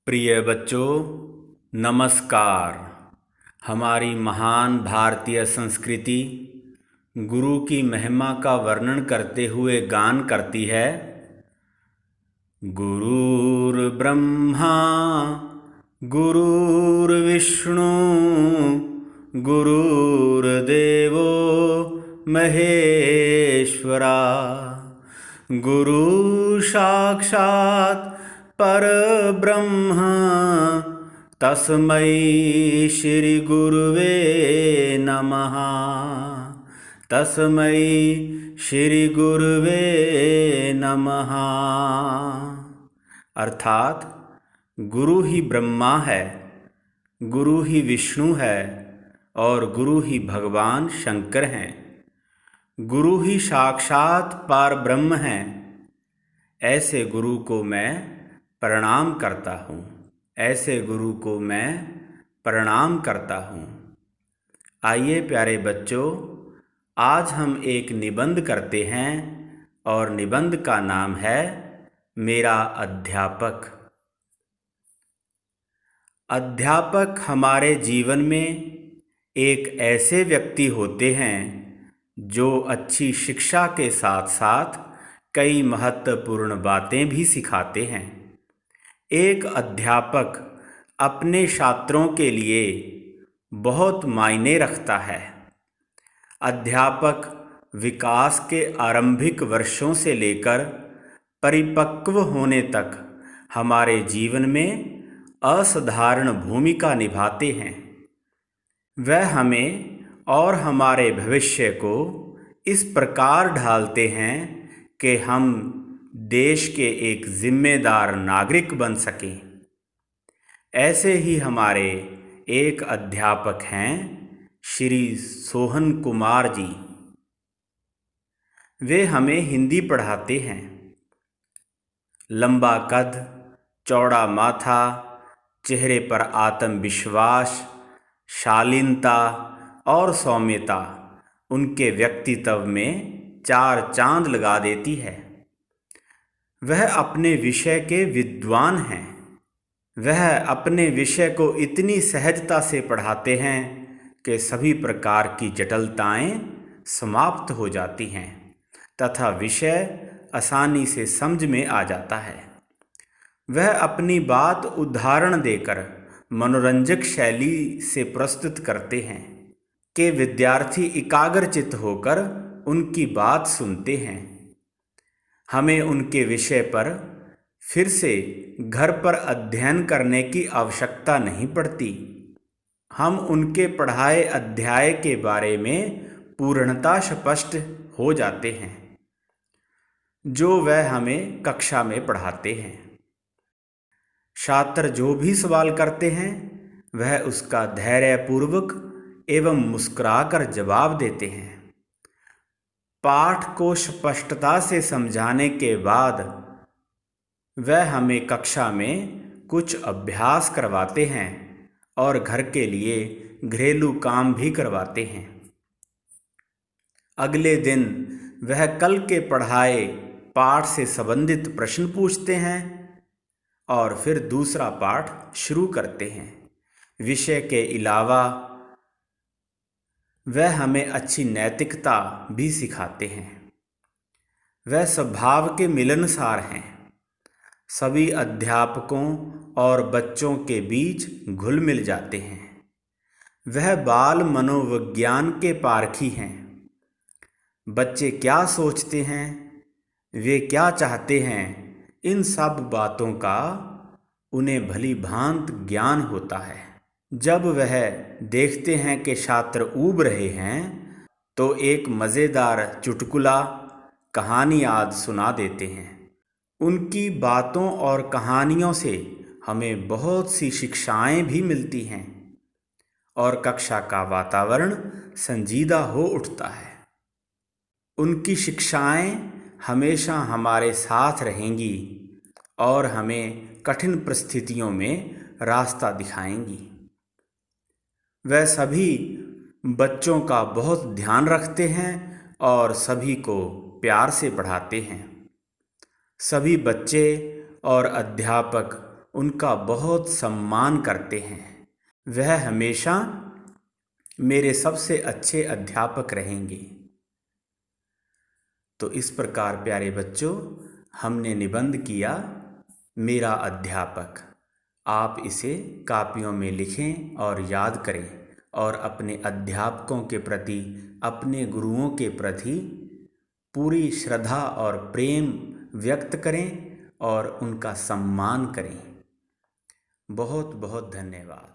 प्रिय बच्चों, नमस्कार। हमारी महान भारतीय संस्कृति गुरु की महिमा का वर्णन करते हुए गान करती है। गुरुर्ब्रह्मा गुरुर्विष्णु गुरुर्देवो महेश्वरा। गुरु साक्षात् परब्रह्म तस्मै श्री गुरुवे नमः। तस्मै श्री गुरुवे नमः। अर्थात गुरु ही ब्रह्मा है, गुरु ही विष्णु है और गुरु ही भगवान शंकर हैं। गुरु ही साक्षात परब्रह्म हैं। ऐसे गुरु को मैं प्रणाम करता हूँ। ऐसे गुरु को मैं प्रणाम करता हूँ। आइए प्यारे बच्चों, आज हम एक निबंध करते हैं और निबंध का नाम है मेरा अध्यापक। अध्यापक हमारे जीवन में एक ऐसे व्यक्ति होते हैं जो अच्छी शिक्षा के साथ साथ कई महत्वपूर्ण बातें भी सिखाते हैं। एक अध्यापक अपने छात्रों के लिए बहुत मायने रखता है। अध्यापक विकास के आरंभिक वर्षों से लेकर परिपक्व होने तक हमारे जीवन में असाधारण भूमिका निभाते हैं। वह हमें और हमारे भविष्य को इस प्रकार ढालते हैं कि हम देश के एक जिम्मेदार नागरिक बन सकें। ऐसे ही हमारे एक अध्यापक हैं श्री सोहन कुमार जी। वे हमें हिंदी पढ़ाते हैं। लंबा कद, चौड़ा माथा, चेहरे पर आत्मविश्वास, शालीनता और सौम्यता उनके व्यक्तित्व में चार चांद लगा देती है। वह अपने विषय के विद्वान हैं। वह अपने विषय को इतनी सहजता से पढ़ाते हैं कि सभी प्रकार की जटिलताएं समाप्त हो जाती हैं तथा विषय आसानी से समझ में आ जाता है। वह अपनी बात उदाहरण देकर मनोरंजक शैली से प्रस्तुत करते हैं कि विद्यार्थी एकाग्रचित्त होकर उनकी बात सुनते हैं। हमें उनके विषय पर फिर से घर पर अध्ययन करने की आवश्यकता नहीं पड़ती। हम उनके पढ़ाए अध्याय के बारे में पूर्णतः स्पष्ट हो जाते हैं जो वह हमें कक्षा में पढ़ाते हैं। छात्र जो भी सवाल करते हैं वह उसका धैर्यपूर्वक एवं मुस्कुराकर जवाब देते हैं। पाठ को स्पष्टता से समझाने के बाद वह हमें कक्षा में कुछ अभ्यास करवाते हैं और घर के लिए घरेलू काम भी करवाते हैं। अगले दिन वह कल के पढ़ाए पाठ से संबंधित प्रश्न पूछते हैं और फिर दूसरा पाठ शुरू करते हैं। विषय के अलावा वह हमें अच्छी नैतिकता भी सिखाते हैं। वह स्वभाव के मिलनसार हैं। सभी अध्यापकों और बच्चों के बीच घुल मिल जाते हैं। वह बाल मनोविज्ञान के पारखी हैं। बच्चे क्या सोचते हैं, वे क्या चाहते हैं, इन सब बातों का उन्हें भली भांत ज्ञान होता है। जब वह देखते हैं कि छात्र ऊब रहे हैं तो एक मज़ेदार चुटकुला कहानी आदि सुना देते हैं। उनकी बातों और कहानियों से हमें बहुत सी शिक्षाएं भी मिलती हैं और कक्षा का वातावरण संजीदा हो उठता है। उनकी शिक्षाएं हमेशा हमारे साथ रहेंगी और हमें कठिन परिस्थितियों में रास्ता दिखाएंगी। वह सभी बच्चों का बहुत ध्यान रखते हैं और सभी को प्यार से पढ़ाते हैं। सभी बच्चे और अध्यापक उनका बहुत सम्मान करते हैं। वह हमेशा मेरे सबसे अच्छे अध्यापक रहेंगे। तो इस प्रकार प्यारे बच्चों, हमने निबंध किया मेरा अध्यापक। आप इसे कापियों में लिखें और याद करें और अपने अध्यापकों के प्रति, अपने गुरुओं के प्रति पूरी श्रद्धा और प्रेम व्यक्त करें और उनका सम्मान करें। बहुत बहुत धन्यवाद।